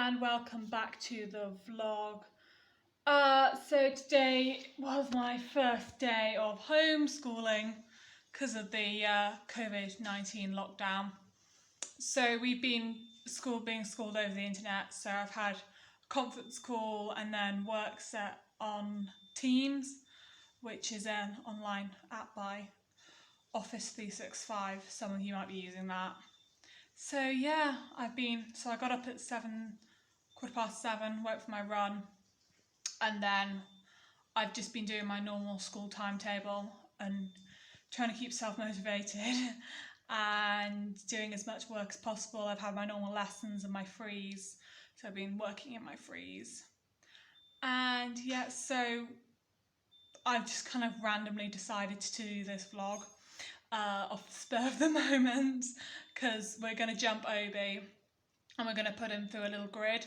and welcome back to the vlog. So today was my first day of homeschooling because of the COVID-19 lockdown. So we've been being schooled over the internet. So I've had a conference call and then work set on Teams, which is an online app by Office 365. Some of you might be using that. So yeah, I got up at 7:15, went for my run, and then I've just been doing my normal school timetable and trying to keep self-motivated and doing as much work as possible. I've had my normal lessons and my frees, so I've been working in my frees. And yeah, so I've just kind of randomly decided to do this vlog off the spur of the moment because we're going to jump Obie and we're going to put him through a little grid.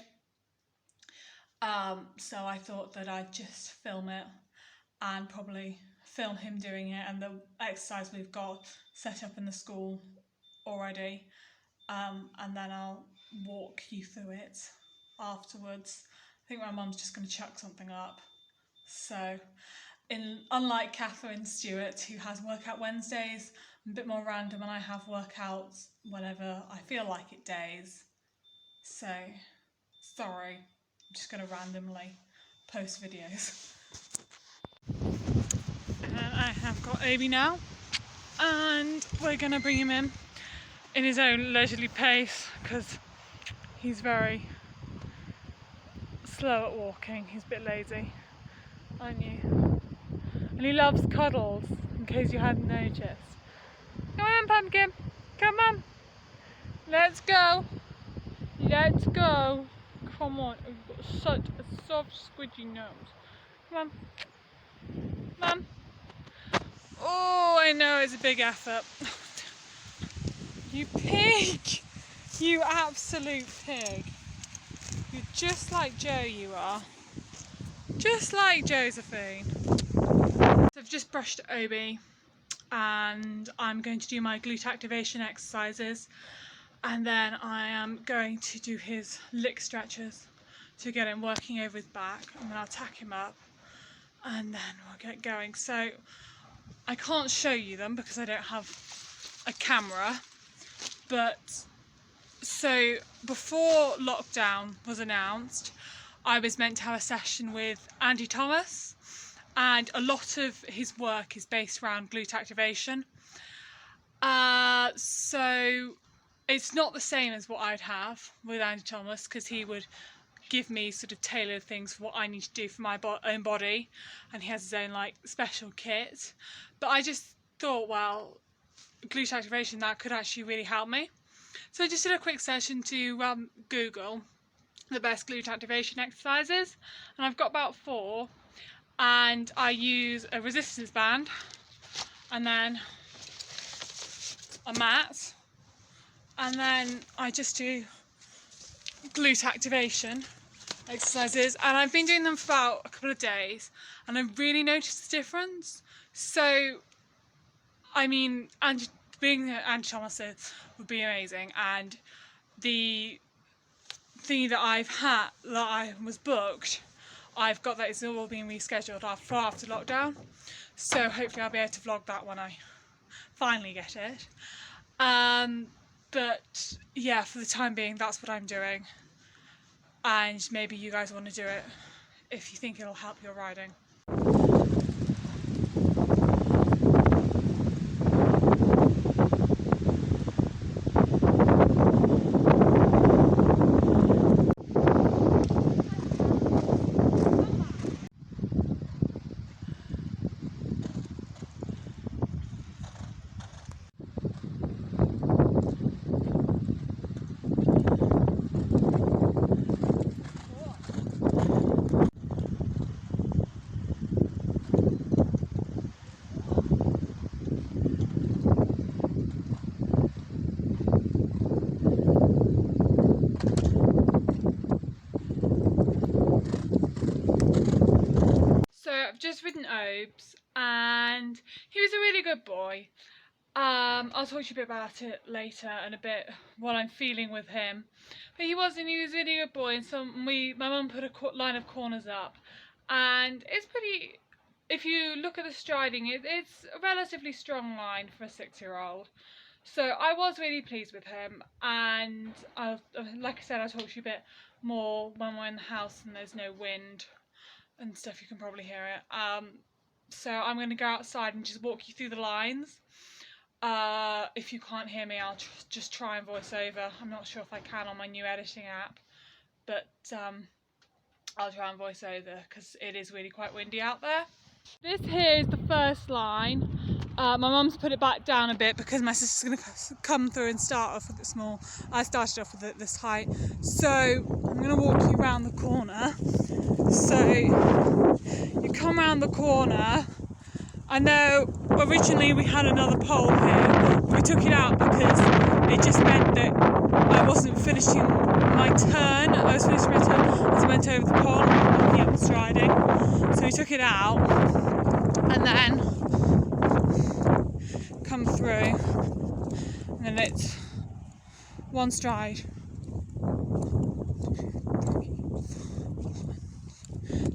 So I thought that I'd just film it and probably film him doing it and the exercise we've got set up in the school already, and then I'll walk you through it afterwards. I think my mum's just going to chuck something up. So unlike Catherine Stewart, who has workout Wednesdays, I'm a bit more random and I have workouts whenever I feel like it days. So sorry, I'm just going to randomly post videos. And I have got Obie now, and we're going to bring him in his own leisurely pace because he's very slow at walking. He's a bit lazy, aren't you? And he loves cuddles, in case you hadn't noticed. Come on, Pumpkin, come on, let's go, let's go. Come on, you've got such a soft, squidgy nose. Come on, Mum. Oh, I know, it's a big effort. You pig! You absolute pig. You're just like Joe, you are. Just like Josephine. So I've just brushed Obie and I'm going to do my glute activation exercises, and then I am going to do his lick stretches to get him working over his back, and then I'll tack him up and then we'll get going. So I can't show you them because I don't have a camera, but so before lockdown was announced, I was meant to have a session with Andy Thomas, and a lot of his work is based around glute activation. So it's not the same as what I'd have with Andy Thomas, because he would give me sort of tailored things for what I need to do for my own body, and he has his own like special kit. But I just thought, well, glute activation, that could actually really help me. So I just did a quick session to Google the best glute activation exercises, and I've got about 4, and I use a resistance band and then a mat, and then I just do glute activation exercises, and I've been doing them for about a couple of days and I've really noticed the difference. So I mean, being Andy Thomas would be amazing, and the thing that I was booked, I've got that it's all been rescheduled after lockdown, so hopefully I'll be able to vlog that when I finally get it. But yeah, for the time being that's what I'm doing, and maybe you guys want to do it if you think it'll help your riding. I've just ridden Obes and he was a really good boy. I'll talk to you a bit about it later and a bit what I'm feeling with him. But he was a really good boy, and so my mum put a line of corners up, and it's pretty. If you look at the striding, it's a relatively strong line for a 6-year-old. So I was really pleased with him, and like I said, I'll talk to you a bit more when we're in the house and there's no wind and stuff. You can probably hear it. So I'm going to go outside and just walk you through the lines. If you can't hear me, I'll just try and voice over. I'm not sure if I can on my new editing app, but I'll try and voice over because it is really quite windy out there. This here is the first line. My mum's put it back down a bit because my sister's going to come through and start off with it small. I started off with it this height. So I'm going to walk you around the corner. So you come around the corner. I know originally we had another pole here. We took it out because it just meant that I wasn't finishing my turn. I was finishing my turn as I went over the pole and walking up the striding. So we took it out and then come through, and then it's one stride.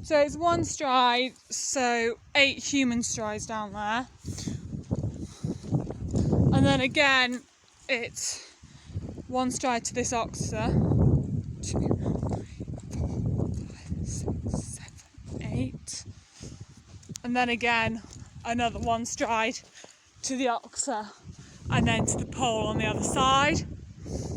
So it's one stride, so 8 human strides down there. And then again, it's one stride to this oxer. 2, 3, 4, 5, 6, 7, 8. And then again, another one stride to the oxer, and then to the pole on the other side. 7, 8.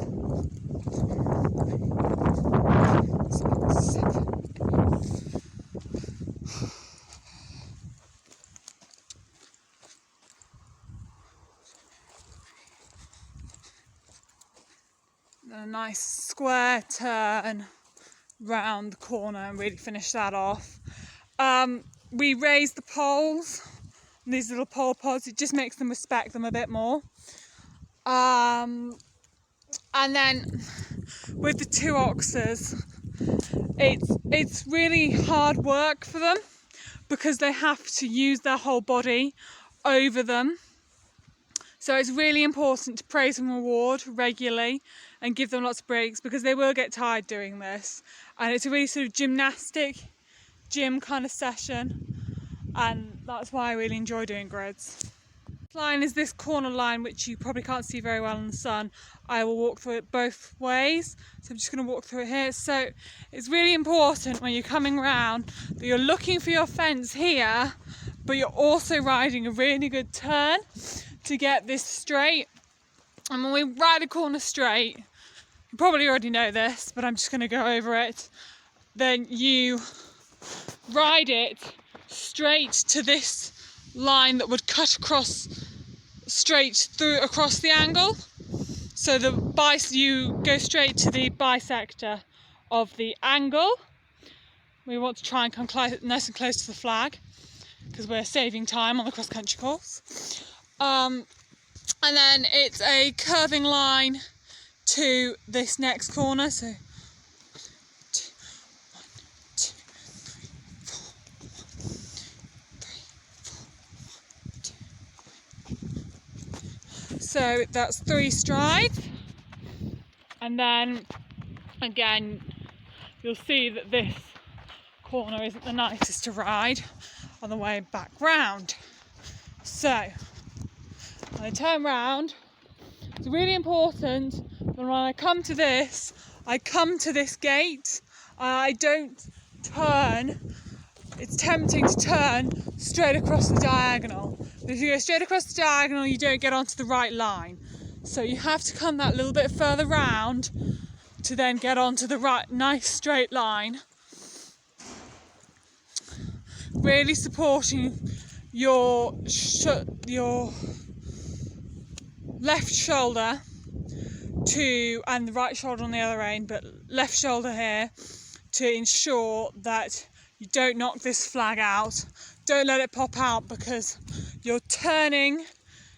A nice square turn round the corner and really finish that off. We raise the poles, these little pole pods. It just makes them respect them a bit more. And then with the 2 oxers, it's really hard work for them because they have to use their whole body over them. So it's really important to praise and reward regularly and give them lots of breaks because they will get tired doing this. And it's a really sort of gym kind of session, and that's why I really enjoy doing grids. This line is this corner line, which you probably can't see very well in the sun. I will walk through it both ways, so I'm just going to walk through it here. So it's really important when you're coming around that you're looking for your fence here, but you're also riding a really good turn to get this straight. And when we ride a corner straight, you probably already know this, but I'm just going to go over it. Then you ride it straight to this line that would cut across straight through across the angle. So you go straight to the bisector of the angle. We want to try and come nice and close to the flag because we're saving time on the cross-country course. And then it's a curving line to this next corner. So 1, 2, 3, 4, 3, 4, 2. So that's 3 strides. And then again, you'll see that this corner isn't the nicest to ride on the way back round. So when I turn round, it's really important that when I come to this, I come to this gate. I don't turn. It's tempting to turn straight across the diagonal. But if you go straight across the diagonal, you don't get onto the right line. So you have to come that little bit further round to then get onto the right, nice straight line. Really supporting your left shoulder and the right shoulder on the other end, but left shoulder here to ensure that you don't knock this flag out. Don't let it pop out because you're turning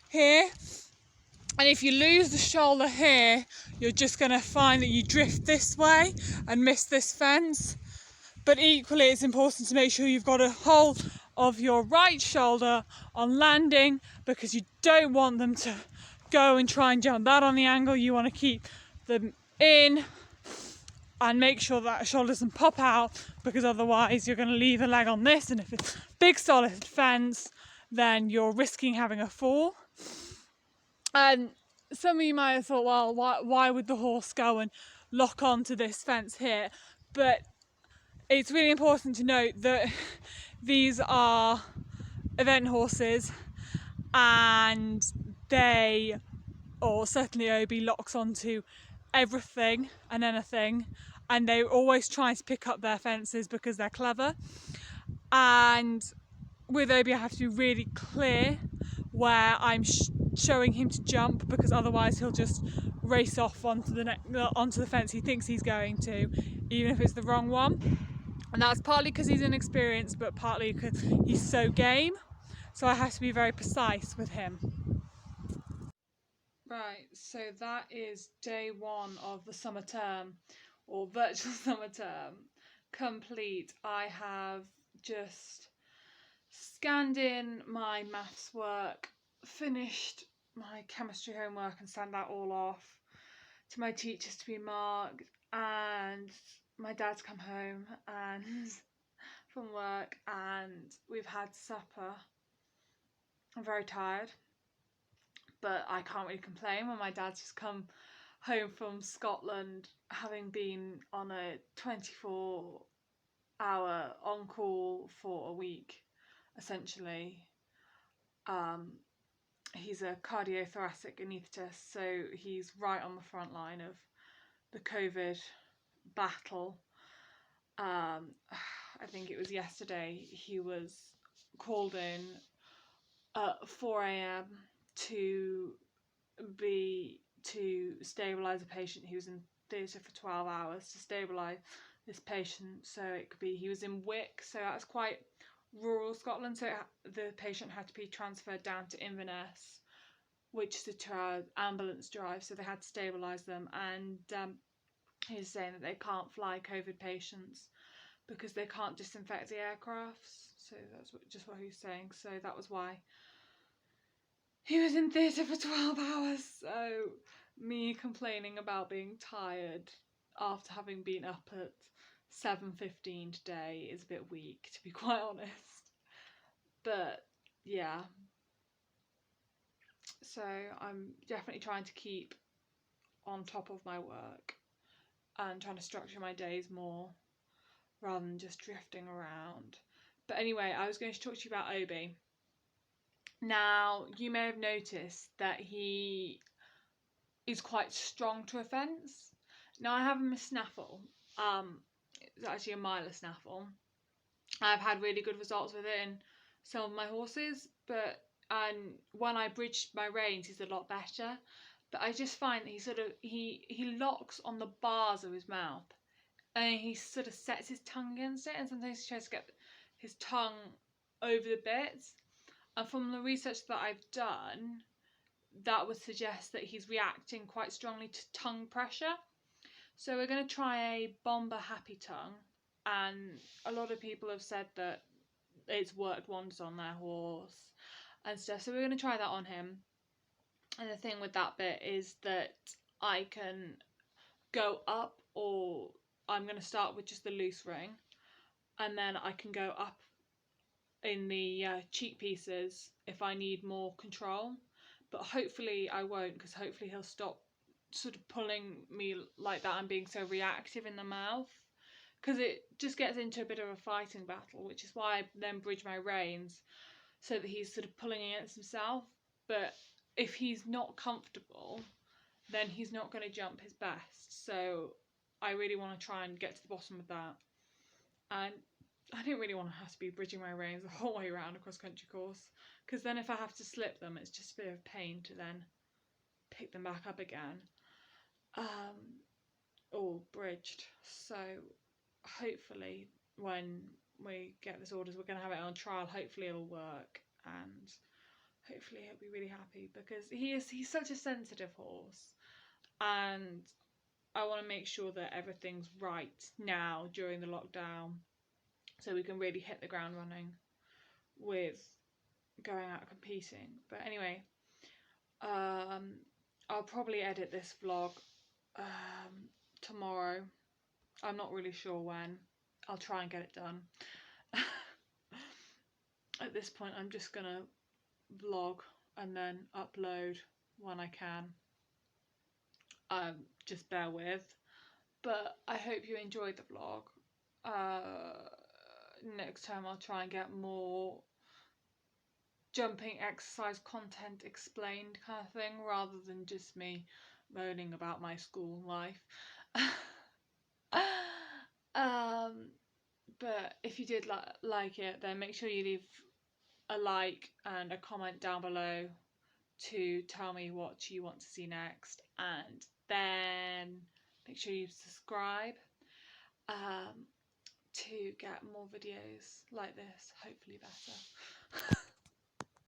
here, and if you lose the shoulder here, you're just going to find that you drift this way and miss this fence. But equally, it's important to make sure you've got a whole of your right shoulder on landing, because you don't want them to go and try and jump that on the angle. You want to keep them in and make sure that shoulder doesn't pop out, because otherwise you're going to leave a leg on this, and if it's big solid fence, then you're risking having a fall. And some of you might have thought, well, why would the horse go and lock onto this fence here? But it's really important to note that these are event horses, and they, or certainly Obie, locks onto everything and anything, and they always try to pick up their fences because they're clever. And with Obie I have to be really clear where I'm showing him to jump, because otherwise he'll just race off onto the fence he thinks he's going to, even if it's the wrong one. And that's partly because he's inexperienced, but partly because he's so game, so I have to be very precise with him. Right, so that is day one of the summer term, or virtual summer term, complete. I have just scanned in my maths work, finished my chemistry homework and sent that all off to my teachers to be marked, and my dad's come home and from work, and we've had supper. I'm very tired, but I can't really complain when my dad's just come home from Scotland, having been on a 24-hour on-call for a week, essentially. He's a cardiothoracic anaesthetist, so he's right on the front line of the COVID battle. I think it was yesterday he was called in at 4 a.m. to stabilise a patient. He was in theatre for 12 hours to stabilise this patient. So it could be, he was in Wick, so that's quite rural Scotland, so the patient had to be transferred down to Inverness, which is a 2-hour ambulance drive, so they had to stabilise them. And he's saying that they can't fly COVID patients because they can't disinfect the aircrafts. So that's just what he was saying. So that was why he was in theatre for 12 hours. So me complaining about being tired after having been up at 7:15 today is a bit weak, to be quite honest. But yeah, so I'm definitely trying to keep on top of my work and trying to structure my days more rather than just drifting around. But anyway, I was going to talk to you about Obie. Now, you may have noticed that he is quite strong to a fence. Now, I have him a snaffle. It's actually a miler snaffle. I've had really good results with it in some of my horses, but when I bridged my reins, he's a lot better. But I just find that he locks on the bars of his mouth, and he sort of sets his tongue against it, and sometimes he tries to get his tongue over the bits. And from the research that I've done, that would suggest that he's reacting quite strongly to tongue pressure. So we're going to try a Bomber Happy Tongue, and a lot of people have said that it's worked wonders on their horse and stuff. So we're going to try that on him. And the thing with that bit is that I can go up, or I'm going to start with just the loose ring, and then I can go up in the cheek pieces if I need more control. But hopefully I won't, because hopefully he'll stop sort of pulling me like that and being so reactive in the mouth, because it just gets into a bit of a fighting battle, which is why I then bridge my reins so that he's sort of pulling against himself. But if he's not comfortable, then he's not going to jump his best. So I really want to try and get to the bottom of that. And I didn't really want to have to be bridging my reins the whole way around a cross-country course, because then if I have to slip them, it's just a bit of a pain to then pick them back up again. All bridged. So hopefully when we get this orders, we're going to have it on trial. Hopefully it'll work, and hopefully he'll be really happy, because he's such a sensitive horse, and I want to make sure that everything's right now during the lockdown, so we can really hit the ground running with going out competing. But anyway, I'll probably edit this vlog tomorrow. I'm not really sure when. I'll try and get it done. At this point, I'm just gonna vlog and then upload when I can. Just bear with. But I hope you enjoyed the vlog. Next time I'll try and get more jumping exercise content explained kind of thing, rather than just me moaning about my school life. But if you did like it, then make sure you leave a like and a comment down below to tell me what you want to see next, and then make sure you subscribe to get more videos like this, hopefully better.